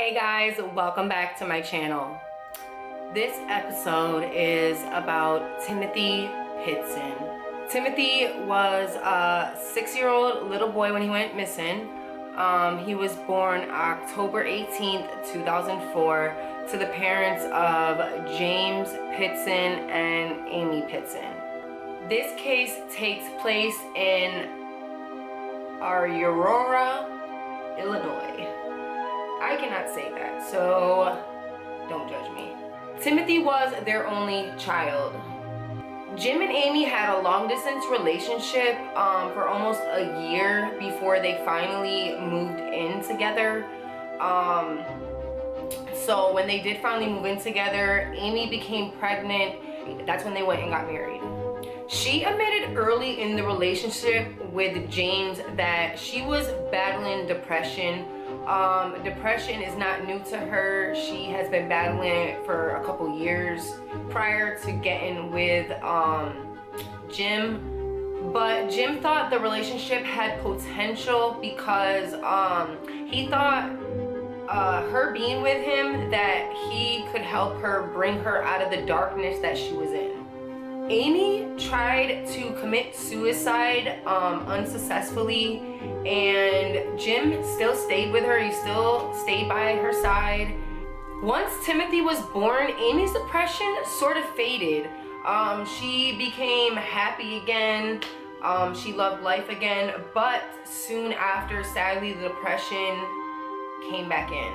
Hey guys, welcome back to my channel. This episode is about Timmothy Pitzen. Timothy was a 6-year-old little boy when he went missing. He was born October 18th, 2004 to the parents of James Pitzen and Amy Pitzen. This case takes place in Aurora, Illinois. I cannot say that, so don't judge me. Timothy was their only child. Jim and Amy had a long-distance relationship for almost a year before they finally moved in together. So when they did finally move in together, Amy became pregnant. That's when they went and got married. She admitted early in the relationship with James that she was battling depression. Depression is not new to her. She has been battling it for a couple years prior to getting with Jim. But Jim thought the relationship had potential because he thought her being with him, that he could help her bring her out of the darkness that she was in. Amy tried to commit suicide unsuccessfully, and Jim still stayed with her. He still stayed by her side. Once Timothy was born, Amy's depression sort of faded. She became happy again. She loved life again, but soon after, sadly, the depression came back in.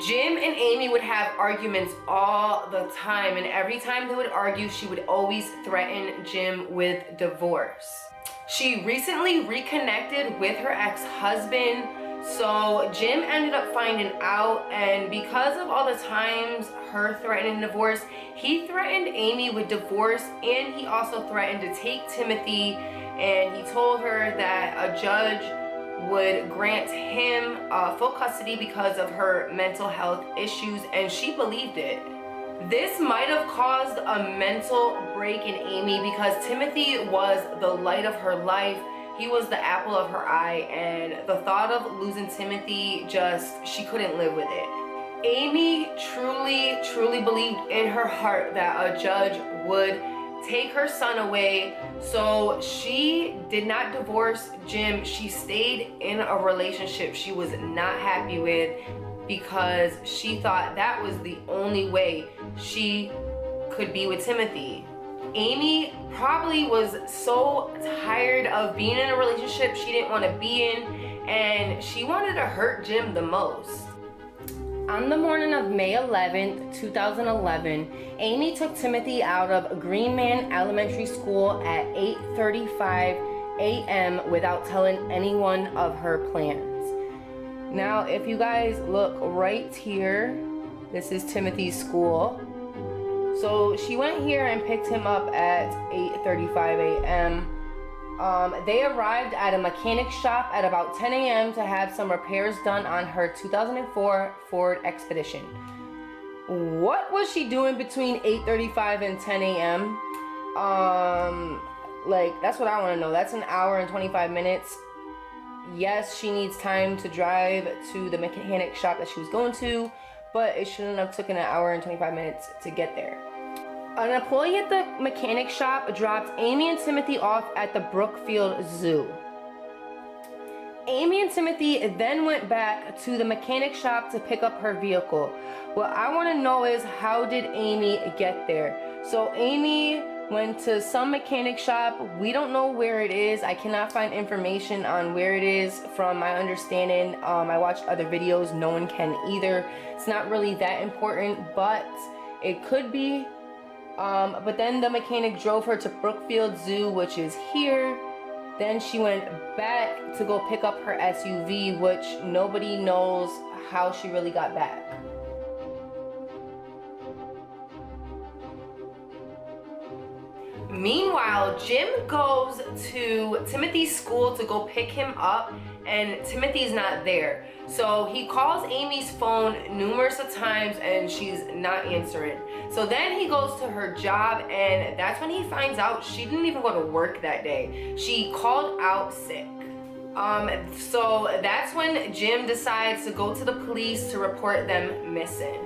Jim and Amy would have arguments all the time, and every time they would argue, she would always threaten Jim with divorce. She recently reconnected with her ex-husband, so Jim ended up finding out, and because of all the times her threatening divorce, he threatened Amy with divorce, and he also threatened to take Timothy, and he told her that a judge would grant him full custody because of her mental health issues, and she believed it. This might have caused a mental break in Amy because Timothy was the light of her life. He was the apple of her eye, and the thought of losing Timothy, she couldn't live with it. Amy truly believed in her heart that a judge would take her son away, so she did not divorce Jim. She stayed in a relationship she was not happy with because she thought that was the only way she could be with Timothy. Amy probably was so tired of being in a relationship she didn't want to be in, and she wanted to hurt Jim the most. On the morning of May 11th, 2011, Amy took Timothy out of Greenman Elementary School at 8:35 a.m. without telling anyone of her plans. Now, if you guys look right here, this is Timothy's school. So she went here and picked him up at 8:35 a.m. They arrived at a mechanic shop at about 10 a.m. to have some repairs done on her 2004 Ford Expedition. What was she doing between 8:35 and 10 a.m.? That's what I want to know. That's an hour and 25 minutes. Yes, she needs time to drive to the mechanic shop that she was going to, but it shouldn't have taken an hour and 25 minutes to get there. An employee at the mechanic shop dropped Amy and Timothy off at the Brookfield Zoo. Amy and Timothy then went back to the mechanic shop to pick up her vehicle. What I want to know is, how did Amy get there? So Amy went to some mechanic shop. We don't know where it is. I cannot find information on where it is from my understanding. I watched other videos. No one can either. It's not really that important, but it could be. But then the mechanic drove her to Brookfield Zoo, which is here. Then she went back to go pick up her SUV, which nobody knows how she really got back. Meanwhile, Jim goes to Timothy's school to go pick him up, and Timothy's not there. So he calls Amy's phone numerous of times and she's not answering. So then he goes to her job, and that's when he finds out she didn't even go to work that day. She called out sick. So that's when Jim decides to go to the police to report them missing.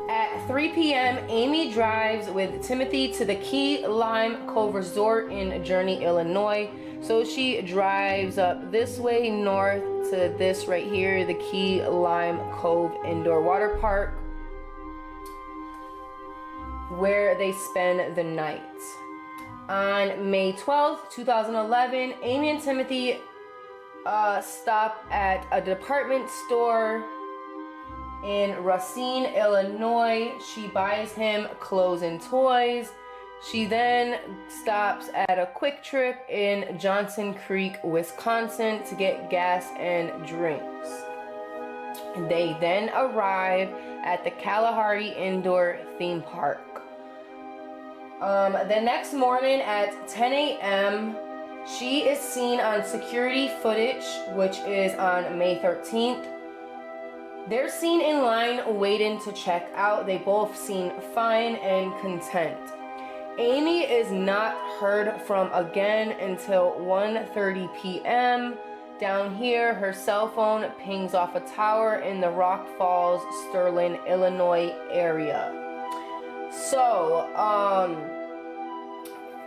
At 3 p.m., Amy drives with Timothy to the Key Lime Cove Resort in Journey, Illinois. So she drives up this way north to this right here, the Key Lime Cove Indoor Water Park, where they spend the night. On May 12th, 2011, Amy and Timothy stop at a department store in Racine, Illinois. She buys him clothes and toys. She then stops at a Quick Trip in Johnson Creek, Wisconsin to get gas and drinks. They then arrive at the Kalahari Indoor Theme Park. The next morning at 10 a.m., she is seen on security footage, which is on May 13th. They're seen in line waiting to check out. They both seem fine and content. Amy is not heard from again until 1:30 p.m. Down here, her cell phone pings off a tower in the Rock Falls, Sterling, Illinois area. So,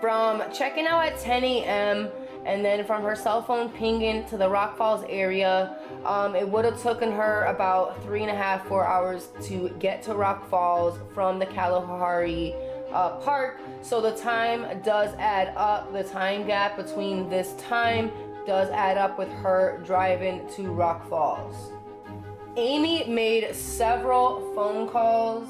from checking out at 10 a.m. and then from her cell phone pinging to the Rock Falls area, it would have taken her about 3.5, 4 hours to get to Rock Falls from the Kalahari Park. So the time does add up. The time gap between this time does add up with her driving to Rock Falls. Amy made several phone calls.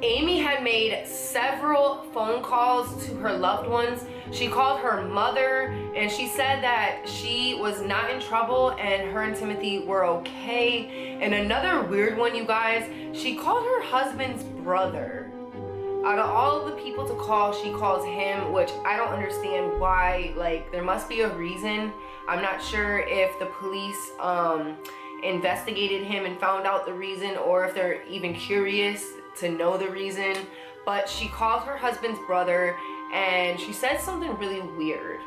Amy had made several phone calls to her loved ones. She called her mother and she said that she was not in trouble and her and Timothy were okay. And another weird one, you guys, she called her husband's brother. Out of all of the people to call, she calls him, which I don't understand why. Like, there must be a reason. I'm not sure if the police investigated him and found out the reason, or if they're even curious to know the reason. But she called her husband's brother and she said something really weird.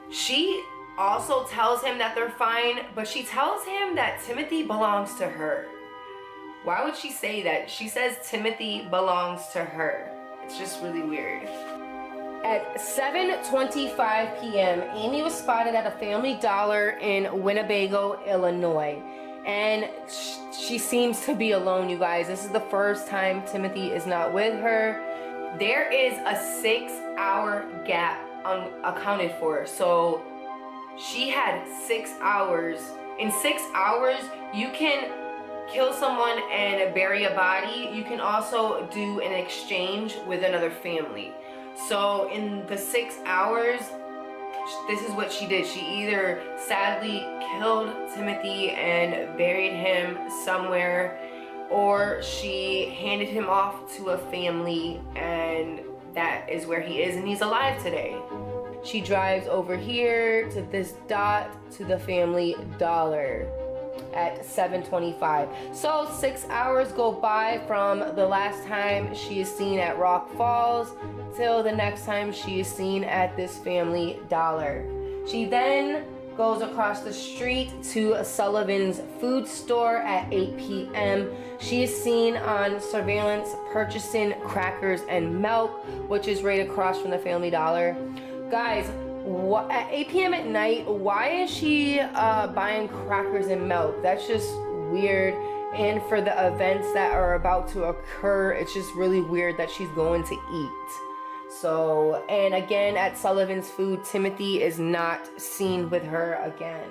She also tells him that they're fine, but she tells him that Timothy belongs to her. Why would she say that? She says Timothy belongs to her. It's just really weird. At 7:25 p.m., Amy was spotted at a Family Dollar in Winnebago, Illinois. And she seems to be alone, you guys. This is the first time Timothy is not with her. There is a 6-hour gap unaccounted for. So she had 6 hours. In 6 hours, you can kill someone and bury a body. You can also do an exchange with another family. So in the 6 hours, this is what she did. She either sadly killed Timothy and buried him somewhere, or she handed him off to a family, and that is where he is, and he's alive today. She drives over here to this dot to the Family Dollar at 7:25. So 6 hours go by from the last time she is seen at Rock Falls till the next time she is seen at this Family Dollar. She then goes across the street to Sullivan's food store at 8 p.m. She is seen on surveillance purchasing crackers and milk, which is right across from the Family Dollar. Guys, at 8 p.m. at night, why is she buying crackers and milk? That's just weird. And for the events that are about to occur, it's just really weird that she's going to eat. So, and again, at Sullivan's Food, Timothy is not seen with her again.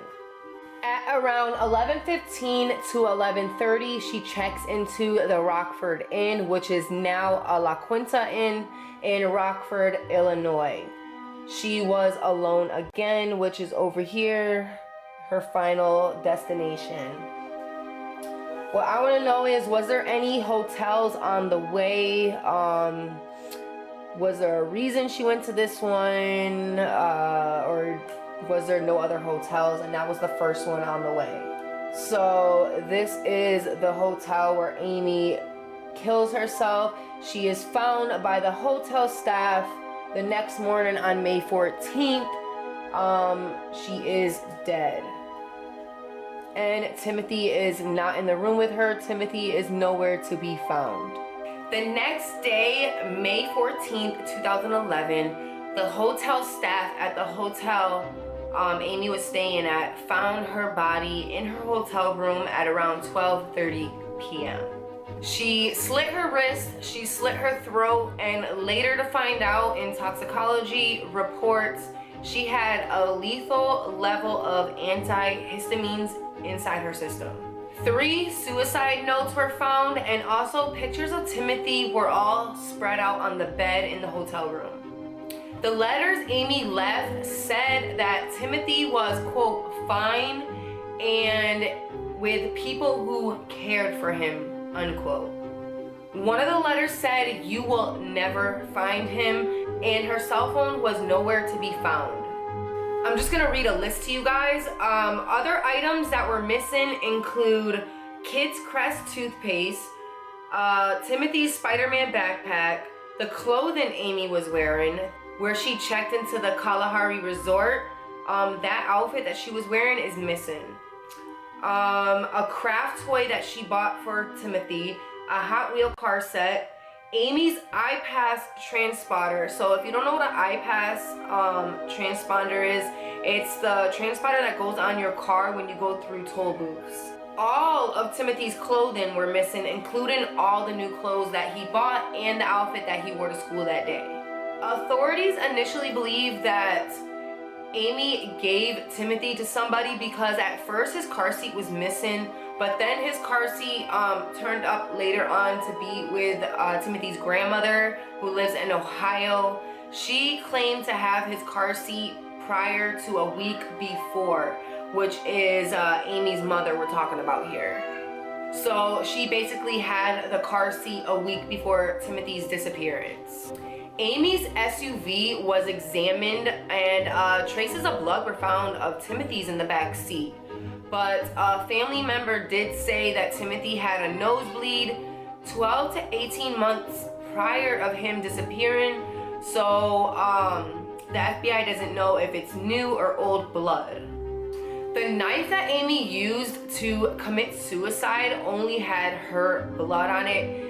At around 11:15 to 11:30, she checks into the Rockford Inn, which is now a La Quinta Inn in Rockford, Illinois. She was alone again, which is over here, her final destination. What I want to know is, was there any hotels on the way? Was there a reason she went to this one? Or was there no other hotels and that was the first one on the way? So this is the hotel where Amy kills herself. She is found by the hotel staff the next morning on May 14th. She is dead. and Timothy is not in the room with her. Timothy is nowhere to be found. The next day, May 14th, 2011, the hotel staff at the hotel Amy was staying at found her body in her hotel room at around 12:30 p.m. She slit her wrist, she slit her throat, and later to find out in toxicology reports, she had a lethal level of antihistamines inside her system. 3 suicide notes were found, and also pictures of Timothy were all spread out on the bed in the hotel room. The letters Amy left said that Timothy was, quote, fine and with people who cared for him, unquote. One of the letters said, "You will never find him," and her cell phone was nowhere to be found. I'm just gonna read a list to you guys. Other items that were missing include Kids Crest toothpaste, Timothy's Spider-Man backpack, the clothing Amy was wearing, where she checked into the Kalahari Resort. That outfit that she was wearing is missing. A craft toy that she bought for Timothy, a Hot Wheel car set, Amy's iPass transponder. So if you don't know what an iPass transponder is, it's the transponder that goes on your car when you go through toll booths. All of Timothy's clothing were missing, including all the new clothes that he bought and the outfit that he wore to school that day. Authorities initially believed that Amy gave Timothy to somebody because at first his car seat was missing, but then his car seat turned up later on to be with Timothy's grandmother, who lives in Ohio. She claimed to have his car seat prior to a week before, which is Amy's mother we're talking about here. So she basically had the car seat a week before Timothy's disappearance. Amy's SUV was examined, and traces of blood were found of Timothy's in the back seat. But a family member did say that Timothy had a nosebleed 12 to 18 months prior of him disappearing. So the FBI doesn't know if it's new or old blood. The knife that Amy used to commit suicide only had her blood on it.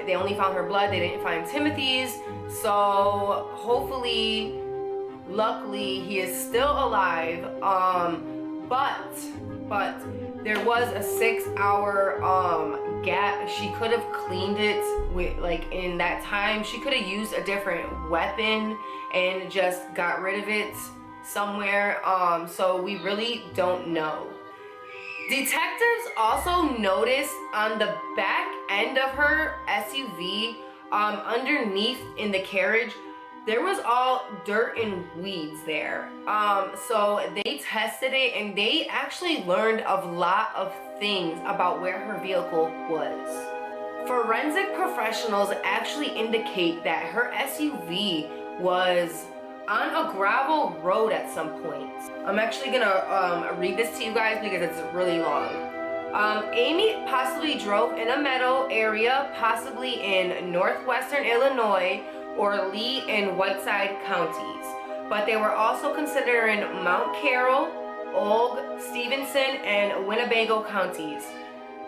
They only found her blood, they didn't find Timothy's. So hopefully, luckily, he is still alive. But there was a 6-hour gap. She could have cleaned it with, like, in that time. She could have used a different weapon and just got rid of it somewhere. So we really don't know. Detectives also noticed on the back end of her SUV, underneath in the carriage, there was all dirt and weeds there. So they tested it, and they actually learned a lot of things about where her vehicle was. Forensic professionals actually indicate that her SUV was on a gravel road at some point. I'm actually gonna read this to you guys because it's really long. Amy possibly drove in a meadow area, possibly in northwestern Illinois or Lee and Whiteside counties. But they were also considering Mount Carroll, Ogue, Stevenson, and Winnebago counties.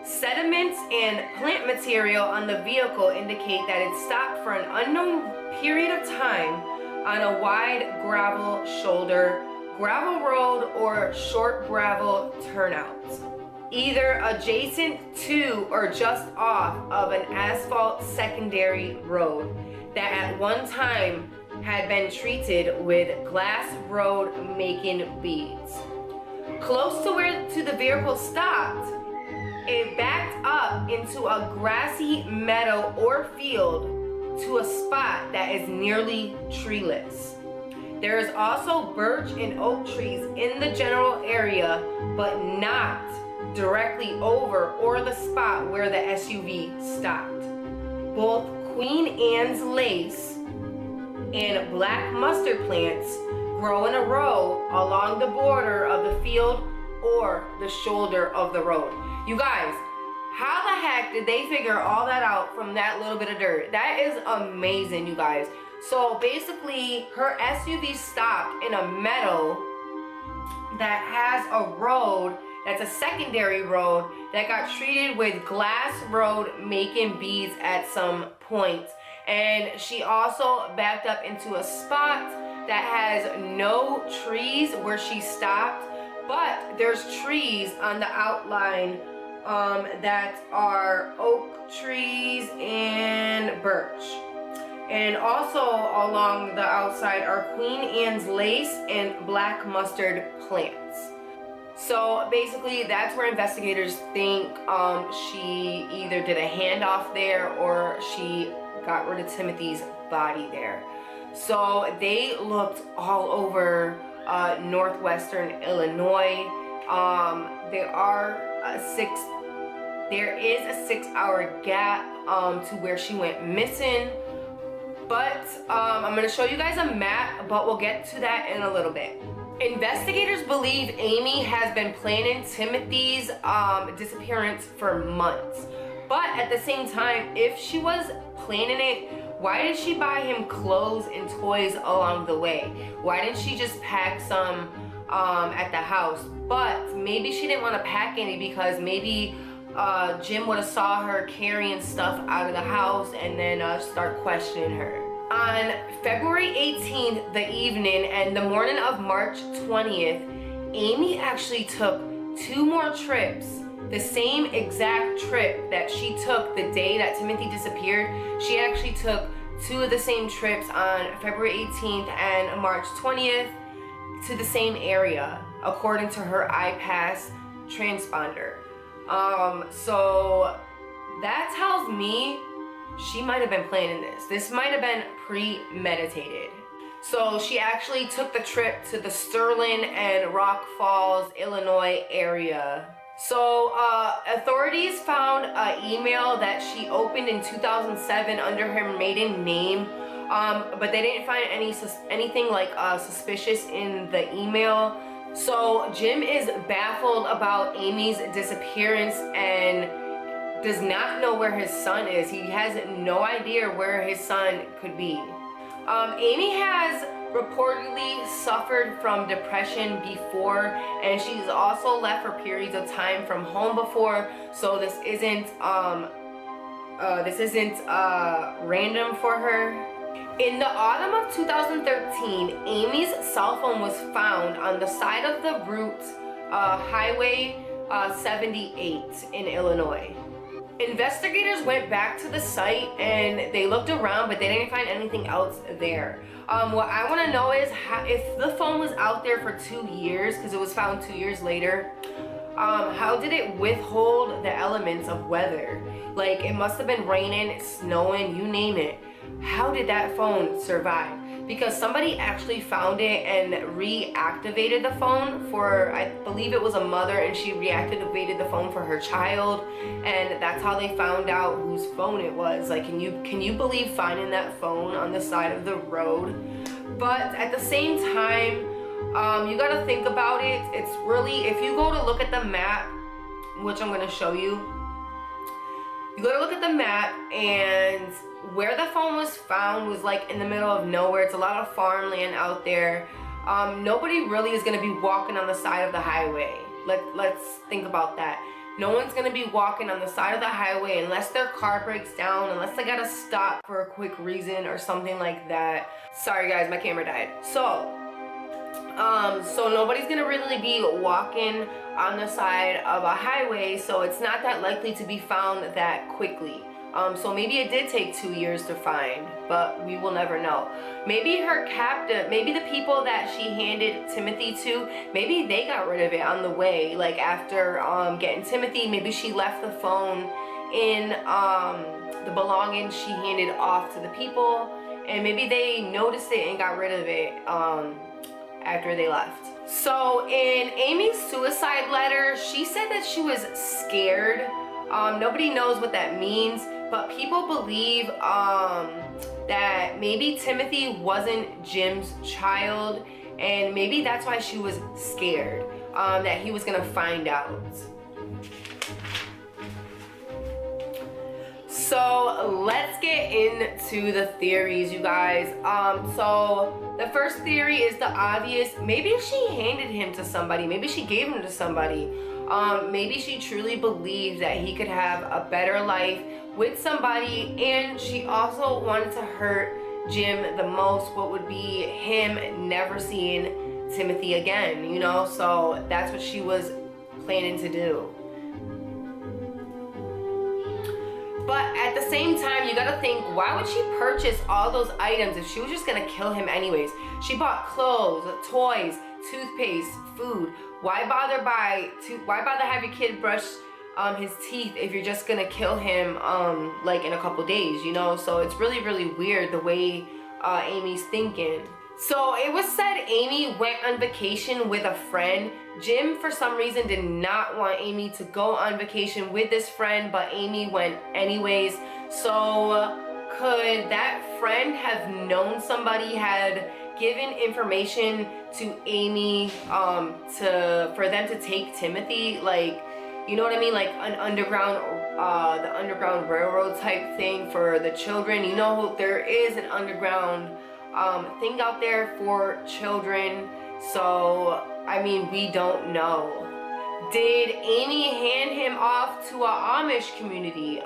Sediments and plant material on the vehicle indicate that it stopped for an unknown period of time on a wide gravel shoulder, gravel road, or short gravel turnout, either adjacent to or just off of an asphalt secondary road that at one time had been treated with glass road making beads. Close to where the vehicle stopped, it backed up into a grassy meadow or field to a spot that is nearly treeless. There is also birch and oak trees in the general area, but not directly over or the spot where the SUV stopped. Both Queen Anne's lace and black mustard plants grow in a row along the border of the field or the shoulder of the road. You guys, how the heck did they figure all that out from that little bit of dirt? That is amazing, you guys. So basically, her SUV stopped in a meadow that has a road that's a secondary road that got treated with glass road making beads at some point. And she also backed up into a spot that has no trees where she stopped, but there's trees on the outline that are oak trees and birch. And also along the outside are Queen Anne's lace and black mustard plants. So basically that's where investigators think she either did a handoff there or she got rid of Timothy's body there. So they looked all over northwestern Illinois. There is a 6-hour gap to where she went missing. But I'm gonna show you guys a map, but we'll get to that in a little bit. Investigators believe Amy has been planning Timothy's disappearance for months. But at the same time, if she was planning it, why did she buy him clothes and toys along the way? Why didn't she just pack some at the house? But maybe she didn't want to pack any because maybe Jim would have saw her carrying stuff out of the house and then start questioning her. On February 18th, the evening and the morning of March 20th, Amy actually took 2 more trips, the same exact trip that she took the day that Timothy disappeared. She actually took 2 of the same trips on February 18th and March 20th to the same area, according to her iPass transponder. So that tells me she might have been planning this. This might have been premeditated. So she actually took the trip to the Sterling and Rock Falls, Illinois area. So authorities found an email that she opened in 2007 under her maiden name, but they didn't find anything like suspicious in the email. So Jim is baffled about Amy's disappearance and does not know where his son is. He has no idea where his son could be. Amy has reportedly suffered from depression before, and she's also left for periods of time from home before. So this isn't random for her. In the autumn of 2013, Amy's cell phone was found on the side of the route Highway 78 in Illinois. Investigators went back to the site and they looked around, but they didn't find anything else there. What I want to know is if the phone was out there for 2 years, because it was found 2 years later, how did it withhold the elements of weather? Like, it must have been raining, snowing, you name it. How did that phone survive? Because somebody actually found it and reactivated the phone for, I believe it was a mother, and she reactivated the phone for her child, and that's how they found out whose phone it was. Like, can you believe finding that phone on the side of the road? But at the same time, you gotta think about it. It's really, if you go to look at the map, which I'm gonna show you, you gotta look at the map, and where the phone was found was like in the middle of nowhere. It's a lot of farmland out there. Nobody really is gonna be walking on the side of the highway. Let's think about that. No one's gonna be walking on the side of the highway unless their car breaks down, unless they gotta stop for a quick reason or something like that. Sorry guys, my camera died. So nobody's gonna really be walking on the side of a highway, so it's not that likely to be found that quickly. So maybe it did take 2 years to find, but we will never know. Maybe her captive, maybe the people that she handed Timothy to, maybe they got rid of it on the way. Like after getting Timothy, maybe she left the phone in the belongings she handed off to the people, and maybe they noticed it and got rid of it after they left. So in Amy's suicide letter, she said that she was scared. Nobody knows what that means, but people believe that maybe Timothy wasn't Jim's child, and maybe that's why she was scared, that he was gonna find out. So let's get into the theories, you guys. So the first theory is the obvious. Maybe she handed him to somebody. Maybe she gave him to somebody. Maybe she truly believed that he could have a better life with somebody, and she also wanted to hurt Jim the most, what would be him never seeing Timothy again, you know? So that's what she was planning to do. But at the same time, you gotta think, why would she purchase all those items if she was just gonna kill him anyways? She bought clothes, toys, toothpaste, food. Why bother have your kid brush his teeth if you're just gonna kill him like in a couple days, you know? So it's really, really weird the way Amy's thinking. So it was said Amy went on vacation with a friend. Jim, for some reason, did not want Amy to go on vacation with this friend, but Amy went anyways. So could that friend have known somebody had given information to Amy for them to take Timothy? Like, you know what I mean? Like an underground, the Underground Railroad type thing for the children. You know, there is an underground thing out there for children. So I mean, we don't know. Did Amy hand him off to a Amish community?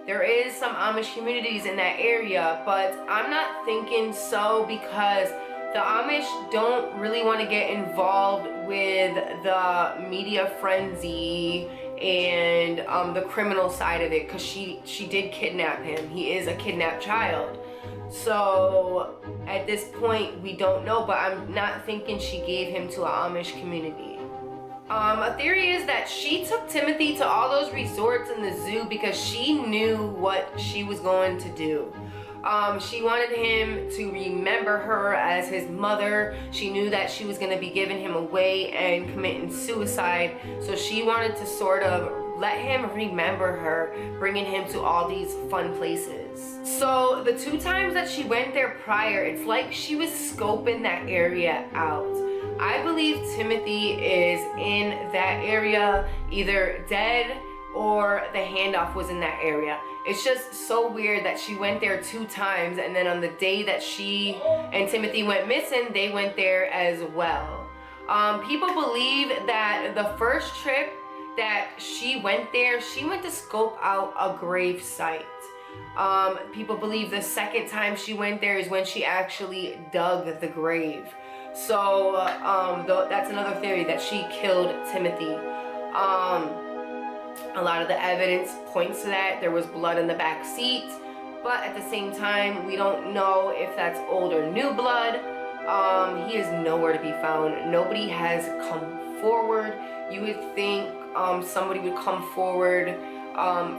There is some Amish communities in that area, but I'm not thinking so, because the Amish don't really want to get involved with the media frenzy and the criminal side of it, because she did kidnap him. He is a kidnapped child. So at this point, we don't know, but I'm not thinking she gave him to an Amish community. A theory is that she took Timothy to all those resorts in the zoo because she knew what she was going to do. She wanted him to remember her as his mother. She knew that she was going to be giving him away and committing suicide. So she wanted to sort of let him remember her, bringing him to all these fun places. So the 2 times that she went there prior, it's like she was scoping that area out. I believe Timothy is in that area, either dead or the handoff was in that area. It's just so weird that she went there 2 times, and then on the day that she and Timothy went missing, they went there as well. People believe that the first trip that she went there, she went to scope out a grave site. People believe the second time she went there is when she actually dug the grave. So that's another theory, that she killed Timothy. A lot of the evidence points to that. There was blood in the back seat, but at the same time, we don't know if that's old or new blood. He is nowhere to be found. Nobody has come forward. You would think somebody would come forward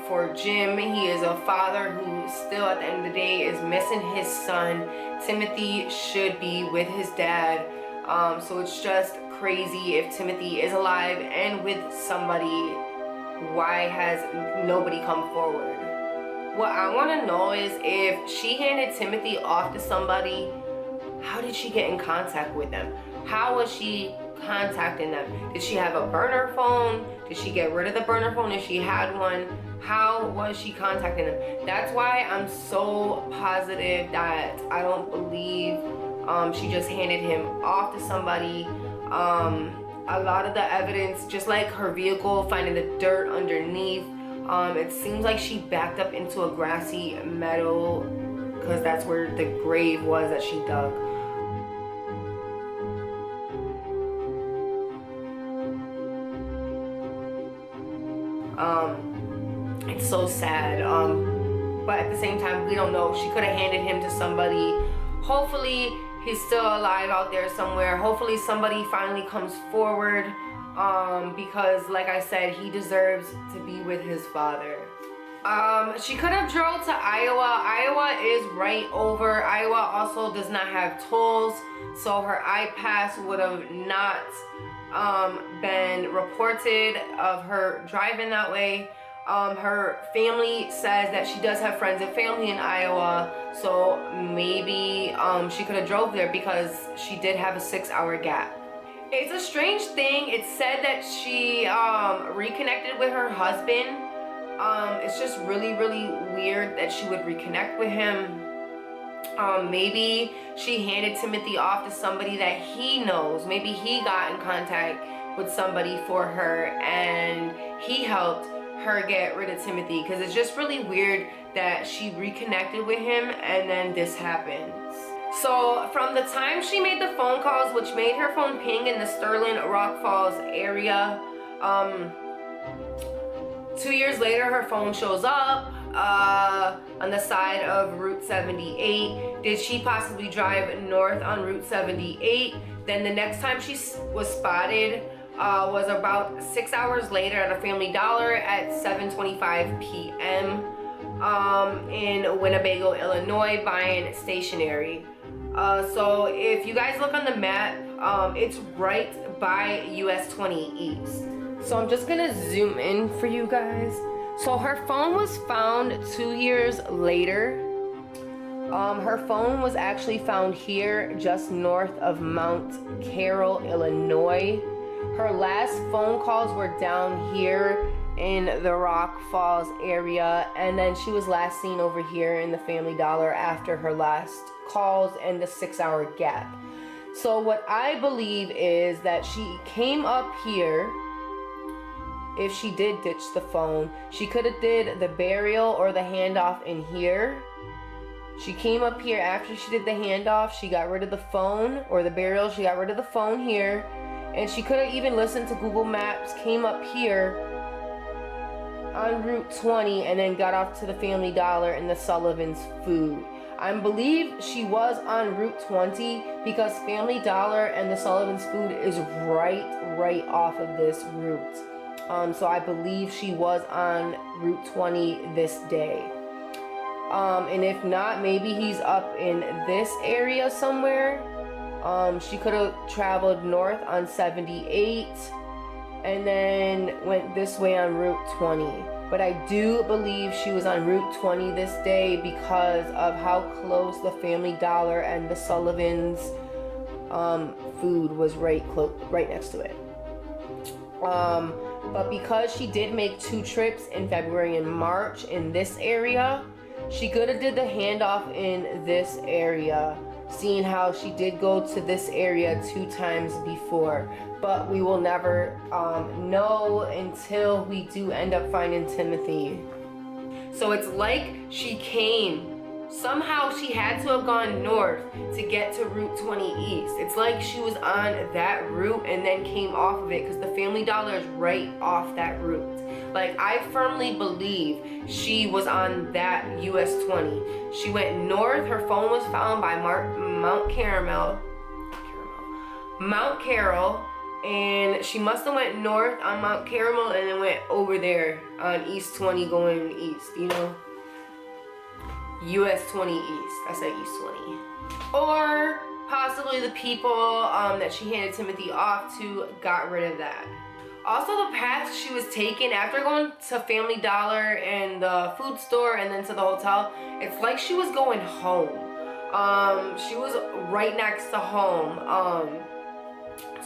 for Jim. He is a father who still at the end of the day is missing his son. Timothy should be with his dad. So it's just crazy. If Timothy is alive and with somebody, why has nobody come forward? What I want to know is, if she handed Timothy off to somebody, how did she get in contact with them? How was she contacting them? Did she have a burner phone? Did she get rid of the burner phone if she had one? How was she contacting them? That's why I'm so positive that I don't believe she just handed him off to somebody. A lot of the evidence, just like her vehicle, finding the dirt underneath, it seems like she backed up into a grassy meadow, because that's where the grave was that she dug. It's so sad, but at the same time, we don't know. She could have handed him to somebody. Hopefully he's still alive out there somewhere. Hopefully somebody finally comes forward, because like I said, he deserves to be with his father. She could have drove to Iowa. Iowa is right over. Iowa also does not have tolls, so her I-Pass would have not been reported of her driving that way. Her family says that she does have friends and family in Iowa, so maybe she could have drove there, because she did have a 6-hour gap. It's a strange thing. It's said that she reconnected with her husband It's just really, really weird that she would reconnect with him. Maybe she handed Timothy off to somebody that he knows. Maybe he got in contact with somebody for her and he helped her get rid of Timothy, because it's just really weird that she reconnected with him and then this happens. So from the time she made the phone calls, which made her phone ping in the Sterling Rock Falls area, 2 years later her phone shows up on the side of Route 78. Did she possibly drive north on Route 78? Then the next time she was spotted was about 6 hours later at a Family Dollar at 7:25 p.m. In Winnebago, Illinois, buying stationery. So if you guys look on the map, it's right by US 20 East. So I'm just gonna zoom in for you guys. So her phone was found 2 years later. Her phone was actually found here just north of Mount Carroll, Illinois. Her last phone calls were down here in the Rock Falls area, and then she was last seen over here in the Family Dollar after her last calls and the 6 hour gap. So what I believe is that she came up here. If she did ditch the phone, she could have did the burial or the handoff in here. She came up here after she did the handoff. She got rid of the phone, or the burial, she got rid of the phone here. And she could have even listened to Google Maps, came up here on Route 20, and then got off to the Family Dollar and the Sullivan's Food. I believe she was on Route 20 because Family Dollar and the Sullivan's Food is right off of this route. So I believe she was on Route 20 this day. And if not, maybe he's up in this area somewhere. She could have traveled north on 78 and then went this way on Route 20. But I do believe she was on Route 20 this day because of how close the Family Dollar and the Sullivan's food was right next to it. But because she did make 2 trips in February and March in this area, she could have did the handoff in this area, seeing how she did go to this area 2 times before. But we will never know until we do end up finding Timothy. So it's like she came. Somehow she had to have gone north to get to Route 20 East. It's like she was on that route and then came off of it, because the Family Dollar is right off that route. Like, I firmly believe she was on that US 20. She went north. Her phone was found by Mount Carroll, and she must have went north on Mount Carroll and then went over there on East 20 going east, you know? US 20 East. I said East 20. Or possibly the people that she handed Timothy off to got rid of that. Also, the path she was taking after going to Family Dollar and the food store and then to the hotel, it's like she was going home. She was right next to home.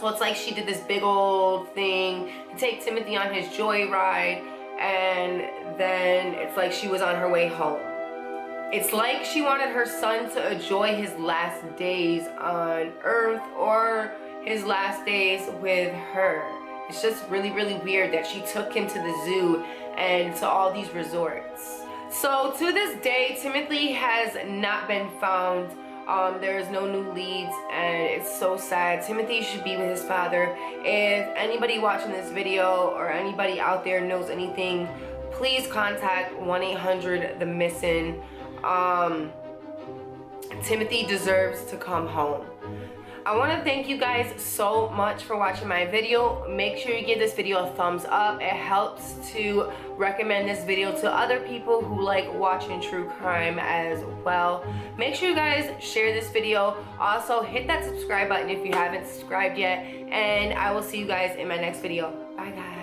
So it's like she did this big old thing to take Timothy on his joyride, and then it's like she was on her way home. It's like she wanted her son to enjoy his last days on Earth or his last days with her. It's just really, really weird that she took him to the zoo and to all these resorts. So to this day, Timothy has not been found. There's no new leads, and it's so sad. Timothy should be with his father. If anybody watching this video or anybody out there knows anything, please contact 1-800-THE-MISSING. Timothy deserves to come home. I want to thank you guys so much for watching my video. Make sure you give this video a thumbs up. It helps to recommend this video to other people who like watching true crime as well. Make sure you guys share this video. Also, hit that subscribe button if you haven't subscribed yet. And I will see you guys in my next video. Bye, guys.